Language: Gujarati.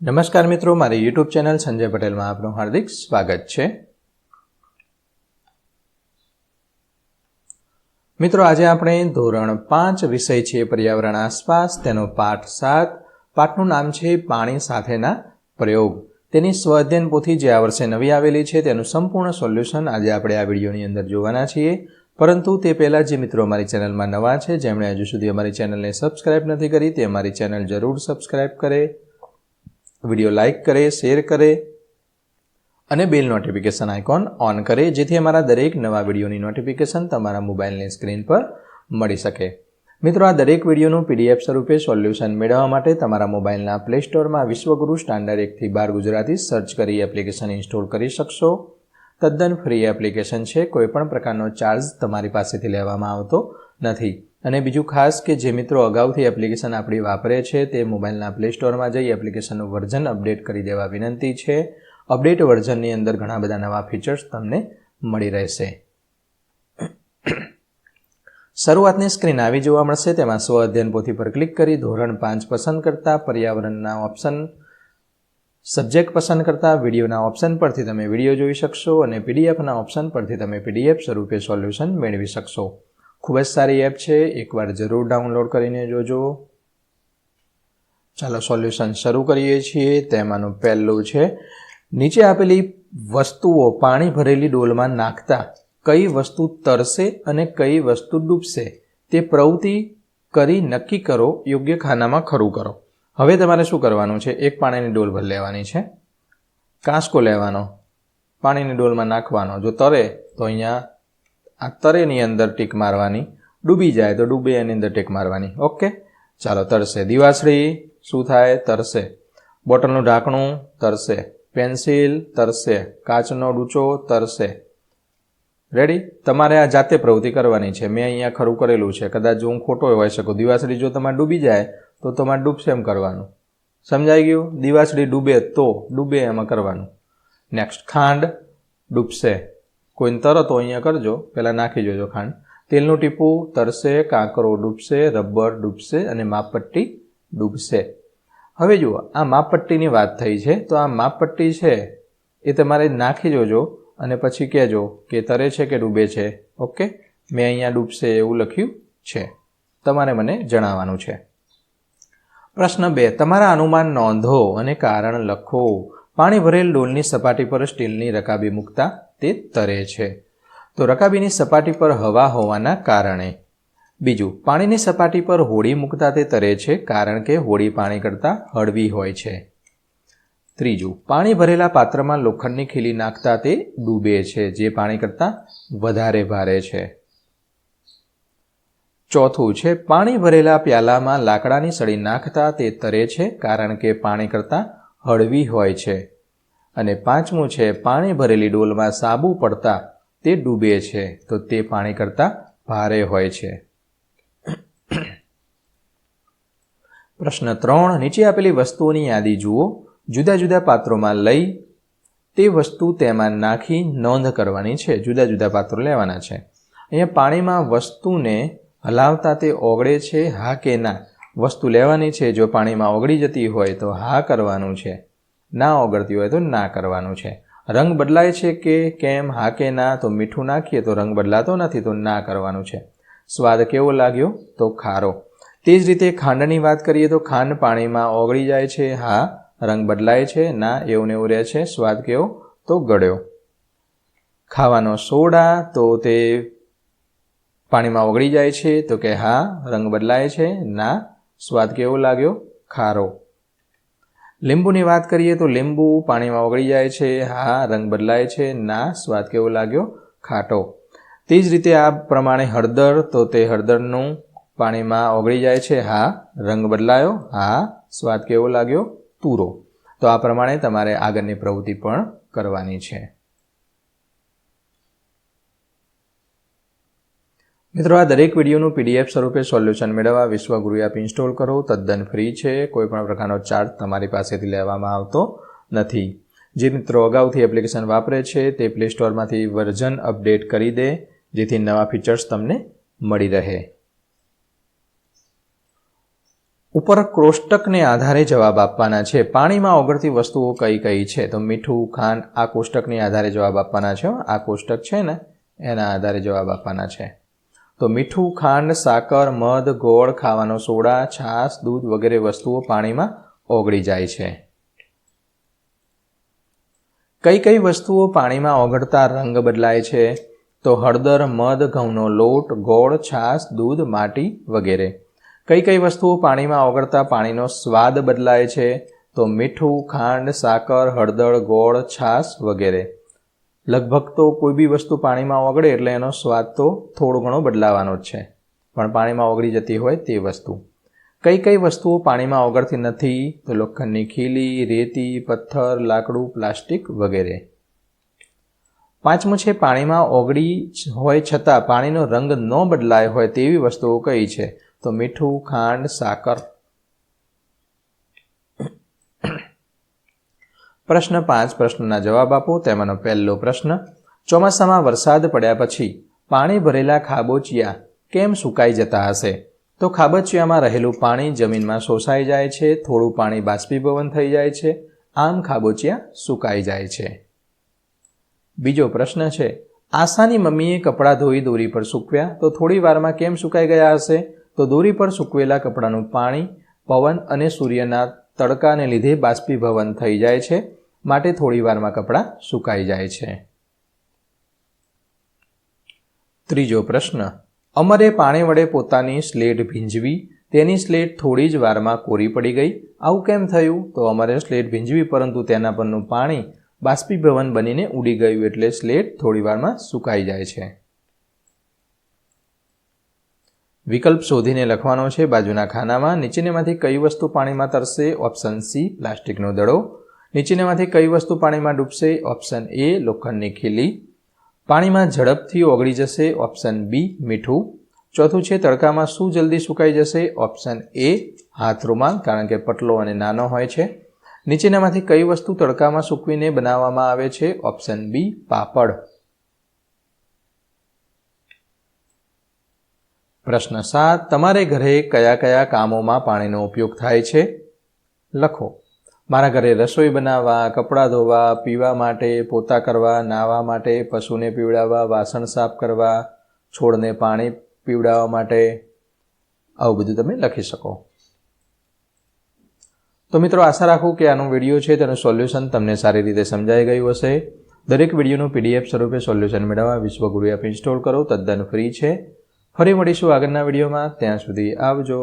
નમસ્કાર મિત્રો, મારી યુટ્યુબ ચેનલ સંજય પટેલમાં આપનું હાર્દિક સ્વાગત છે। મિત્રો, આજે આપણે ધોરણ 5 વિષય છે પર્યાવરણ આસપાસ, તેનો પાઠ 7, પાઠનું નામ છે પાણી સાથેના પ્રયોગ। તેની સ્વ અધ્યયન પોથી જે આ વર્ષે નવી આવેલી છે તેનું સંપૂર્ણ સોલ્યુશન આજે આપણે આ વિડીયોની અંદર જોવાના છીએ। પરંતુ તે પહેલાં જે મિત્રો અમારી ચેનલમાં નવા છે, જેમણે હજુ સુધી અમારી ચેનલને સબસ્ક્રાઇબ નથી કરી, તે અમારી ચેનલ જરૂર સબસ્ક્રાઇબ કરે, વિડીયો લાઇક કરે, શેર કરે અને બેલ નોટિફિકેશન આઇકોન ઓન કરે, જેથી અમારા દરેક નવા વિડીયોની નોટિફિકેશન તમારા મોબાઈલની સ્ક્રીન પર મળી શકે। મિત્રો, આ દરેક વિડીયોનું PDF સ્વરૂપે સોલ્યુશન મેળવવા માટે તમારા મોબાઈલના પ્લે સ્ટોરમાં વિશ્વગુરુ સ્ટાન્ડર્ડ 1 થી 12 ગુજરાતી સર્ચ કરી એપ્લિકેશન ઇન્સ્ટોલ કરી શકશો। તદ્દન ફ્રી એપ્લિકેશન છે, કોઈપણ પ્રકારનો ચાર્જ તમારી પાસેથી લેવામાં આવતો નથી। અને બીજું ખાસ કે જે મિત્રો અગાઉથી એપ્લિકેશન આપણી વાપરે છે તે મોબાઈલના પ્લે સ્ટોરમાં જઈ એપ્લિકેશનનું વર્ઝન અપડેટ કરી દેવા વિનંતી છે। અપડેટ વર્ઝનની અંદર ઘણા બધા નવા ફીચર્સ તમને મળી રહેશે। શરૂઆતની સ્ક્રીન આવી જોવા મળશે, તેમાં સ્વ અધ્યયન પોથી પર ક્લિક કરી ધોરણ 5 પસંદ કરતા, પર્યાવરણના ઓપ્શન, સબ્જેક્ટ પસંદ કરતા, વિડીયોના ઓપ્શન પરથી તમે વિડીયો જોઈ શકશો અને પીડીએફના ઓપ્શન પરથી તમે પીડીએફ સ્વરૂપે સોલ્યુશન મેળવી શકશો। ખૂબ જ સારી એપ છે, એકવાર જરૂર ડાઉનલોડ કરીને જોજો। ચાલો સોલ્યુશન શરૂ કરીએ છીએ। તેમાંનું પહેલું છે, નીચે આપેલી વસ્તુઓ પાણી ભરેલી ડોલમાં નાખતા કઈ વસ્તુ તરશે અને કઈ વસ્તુ ડૂબશે તે પ્રવૃત્તિ કરી નક્કી કરો, યોગ્ય ખાનામાં ખરું કરો। હવે તમારે શું કરવાનું છે? એક પાણીની ડોલ ભરી લેવાની છે, કાંસકો લેવાનો, પાણીની ડોલમાં નાખવાનો, જો તરે તો અહીંયા આ તરેની અંદર ટીક મારવાની, ડૂબી જાય તો ડૂબે એની અંદર ટીક મારવાની। ઓકે, ચાલો તરશે। દિવાસળી શું થાય? તરશે। બોટલનું ઢાંકણું તરશે, પેન્સિલ તરશે, કાચનો ડૂચો તરશે। રેડી? તમારે આ જાતે પ્રવૃત્તિ કરવાની છે। મેં અહીંયા ખરું કરેલું છે, કદાચ હું ખોટો હોઈ શકું। દિવાસળી જો તમારે ડૂબી જાય તો તમારે ડૂબશે એમ કરવાનું, સમજાઈ ગયું? દિવાસળી ડૂબે તો ડૂબે એમાં કરવાનું। નેક્સ્ટ, ખાંડ ડૂબશે, કોઈને તરો તો અહીંયા કરજો, પહેલાં નાખી જોજો ખાંડ। તેલનું ટીપું તરશે, કાંકરો ડૂબશે, રબર ડૂબશે અને માપપટ્ટી ડૂબશે। હવે જુઓ, આ માપપટ્ટીની વાત થઈ છે, તો આ માપપટ્ટી છે એ તમારે નાખી જોજો અને પછી કહેજો કે તરે છે કે ડૂબે છે। ઓકે, મેં અહીંયા ડૂબશે એવું લખ્યું છે, તમારે મને જણાવવાનું છે। પ્રશ્ન 2, તમારા અનુમાન નોંધો અને કારણ લખો। પાણી ભરેલ ડોલની સપાટી પર સ્ટીલની રકાબી મૂકતા તે તરે છે, તો રકાબીની સપાટી પર હવા હોવાના કારણે। બીજું, પાણીની સપાટી પર હોડી મૂકતા તે તરે છે, કારણ કે હોડી પાણી કરતાં હળવી હોય છે। ત્રીજું, પાણી ભરેલા પાત્રમાં લોખંડની ખીલી નાખતા તે ડૂબે છે, જે પાણી કરતાં વધારે ભારે છે। ચોથું છે, પાણી ભરેલા પ્યાલામાં લાકડાની સળી નાખતા તે તરે છે, કારણ કે પાણી કરતાં હળવી હોય છે। અને પાંચમું છે, પાણી ભરેલી ડોલમાં સાબુ પડતા તે ડૂબે છે, તો તે પાણી કરતાં ભારે હોય છે। પ્રશ્ન 3, નીચે આપેલી વસ્તુઓની યાદી જુઓ, જુદા જુદા પાત્રોમાં લઈ તે વસ્તુ તેમાં નાખી નોંધ કરવાની છે। જુદા જુદા પાત્રો લેવાના છે। અહીંયા પાણીમાં વસ્તુને હલાવતા તે ઓગળે છે, હા કે ના? વસ્તુ લેવાની છે, જો પાણીમાં ઓગળી જતી હોય તો હા કરવાનું છે, ના ઓગળતી હોય તો ના કરવાનું છે। રંગ બદલાય છે કે કેમ? હા કે ના? તો મીઠું નાખીએ તો રંગ બદલાતો નથી, તો ના કરવાનું છે। સ્વાદ કેવો લાગ્યો? તો ખારો। તે જ રીતે ખાંડની વાત કરીએ તો ખાંડ પાણીમાં ઓગળી જાય છે, હા। રંગ બદલાય છે, ના, એવું ને એવું રહે છે। સ્વાદ કેવો? તો ગળ્યો। ખાવાનો સોડા, તો તે પાણીમાં ઓગળી જાય છે, તો કે હા। રંગ બદલાય છે, ના। સ્વાદ કેવો લાગ્યો? ખારો। લીંબુની વાત કરીએ તો લીંબુ પાણીમાં ઓગળી જાય છે, હા। રંગ બદલાય છે, ના। સ્વાદ કેવો લાગ્યો? ખાટો। તે જ રીતે આ પ્રમાણે હળદર, તો તે હળદરનું પાણીમાં ઓગળી જાય છે, હા। રંગ બદલાયો, હા। સ્વાદ કેવો લાગ્યો? તુરો। તો આ પ્રમાણે તમારે આગળની પ્રવૃત્તિ પણ કરવાની છે। મિત્રો, આ દરેક વિડીયોનું PDF સ્વરૂપે સોલ્યુશન મેળવવા વિશ્વગુરુ એપ ઇન્સ્ટોલ કરો, તદ્દન ફ્રી છે, કોઈપણ પ્રકારનો ચાર્જ તમારી પાસેથી લેવામાં આવતો નથી। જે મિત્રો અગાઉથી એપ્લિકેશન વાપરે છે તે પ્લે સ્ટોરમાંથી વર્ઝન અપડેટ કરી દે, જેથી નવા ફીચર્સ તમને મળી રહે। ઉપર કોષ્ટકને આધારે જવાબ આપવાના છે. પાણીમાં ઓગળતી વસ્તુઓ કઈ કઈ છે? તો મીઠું, ખાંડ આ કોષ્ટકની આધારે જવાબ આપવાના છે. આ કોષ્ટક છે ને એના આધારે જવાબ આપવાના છે. તો મીઠું, ખાંડ, સાકર, મધ, ગોળ, ખાવાનો સોડા, છાશ, દૂધ વગેરે વસ્તુઓ પાણીમાં ઓગળી જાય છે. કઈ કઈ વસ્તુઓ પાણીમાં ઓગળતા રંગ બદલાય છે? તો હળદર, મધ, ઘઉંનો લોટ, ગોળ, છાશ, દૂધ, માટી વગેરે. કઈ કઈ વસ્તુઓ પાણીમાં ઓગળતા પાણીનો સ્વાદ બદલાય છે? તો મીઠું, ખાંડ, સાકર, હળદર, ગોળ, છાશ વગેરે. લગભગ તો કોઈ બી વસ્તુ પાણીમાં ઓગળે એટલે એનો સ્વાદ તો થોડો ઘણો બદલાવાનો જ છે, પણ પાણીમાં ઓગળી જતી હોય તે વસ્તુ. કઈ કઈ વસ્તુઓ પાણીમાં ઓગળતી નથી? તો લોખંડની ખીલી, રેતી, પથ્થર, લાકડું, પ્લાસ્ટિક વગેરે. પાંચમું છે પાણીમાં ઓગળી હોય છતાં પાણીનો રંગ ન બદલાય હોય તેવી વસ્તુઓ કઈ છે? તો મીઠું, ખાંડ, સાકર. પ્રશ્ન 5 પ્રશ્નના જવાબ આપો. તેમાંનો પહેલો પ્રશ્ન, ચોમાસામાં વરસાદ પડ્યા પછી પાણી ભરેલા ખાબોચિયા કેમ સુકાઈ જતા હશે? તો ખાબોચિયામાં રહેલું પાણી જમીનમાં શોષાઈ જાય છે, થોડું પાણી બાષ્પીભવન થઈ જાય છે, આમ ખાબોચિયા સુકાઈ જાય છે. બીજો પ્રશ્ન છે, આશાની મમ્મીએ કપડાં ધોઈ દોરી પર સૂકવ્યા તો થોડી વારમાં કેમ સુકાઈ ગયા હશે? તો દોરી પર સૂકવેલા કપડાનું પાણી પવન અને સૂર્યના તડકાને લીધે બાષ્પીભવન થઈ જાય છે, માટે થોડી વારમાં કપડાં સુકાઈ જાય છે. ત્રીજો પ્રશ્ન, અમરે પાણી વડે પોતાની સ્લેટ ભીંજવી, તેની સ્લેટ થોડી જ વારમાં કોરી પડી ગઈ. આવું કેમ થયું? તો અમરે સ્લેટ ભીંજવી પરંતુ તેના પરનું પાણી બાષ્પીભવન બનીને ઉડી ગયું એટલે સ્લેટ થોડી વારમાં સુકાઈ જાય છે. વિકલ્પ શોધીને લખવાનો છે બાજુના ખાનામાં. નીચેનામાંથી કઈ વસ્તુ પાણીમાં તરશે? ઓપ્શન સી, પ્લાસ્ટિકનો દડો. નીચેનામાંથી કઈ વસ્તુ પાણીમાં ડૂબશે? ઓપ્શન એ, લોખંડની ખીલી. પાણીમાં ઝડપથી ઓગળી જશે? ઓપ્શન બી, મીઠું. ચોથું છે, તડકામાં શું જલ્દી સુકાઈ જશે? ઓપ્શન એ, હાથ રૂમાલ, કારણ કે પતલો અને નાનો હોય છે. નીચેનામાંથી કઈ વસ્તુ તડકામાં સૂકવીને બનાવવામાં આવે છે? ઓપ્શન બી, પાપડ. પ્રશ્ન 7, તમારે ઘરે કયા કયા કામોમાં પાણીનો ઉપયોગ થાય છે? લખો. મારા ઘરે રસોઈ બનાવવા, કપડાં ધોવા, પીવા માટે, પોતા કરવા, નાહવા માટે, પશુને પીવડાવવા, વાસણ સાફ કરવા, છોડને પાણી પીવડાવવા માટે. આવું બધું તમે લખી શકો. તો મિત્રો, આશા રાખું કે આનો વિડીયો છે તેનું સોલ્યુશન તમને સારી રીતે સમજાઈ ગયું હશે. દરેક વિડીયોનું PDF સ્વરૂપે સોલ્યુશન મેળવવા વિશ્વગુરુ એપ ઇન્સ્ટોલ કરો, તદ્દન ફ્રી છે. ફરી મળીશું આગળના વિડીયોમાં. ત્યાં સુધી આવજો.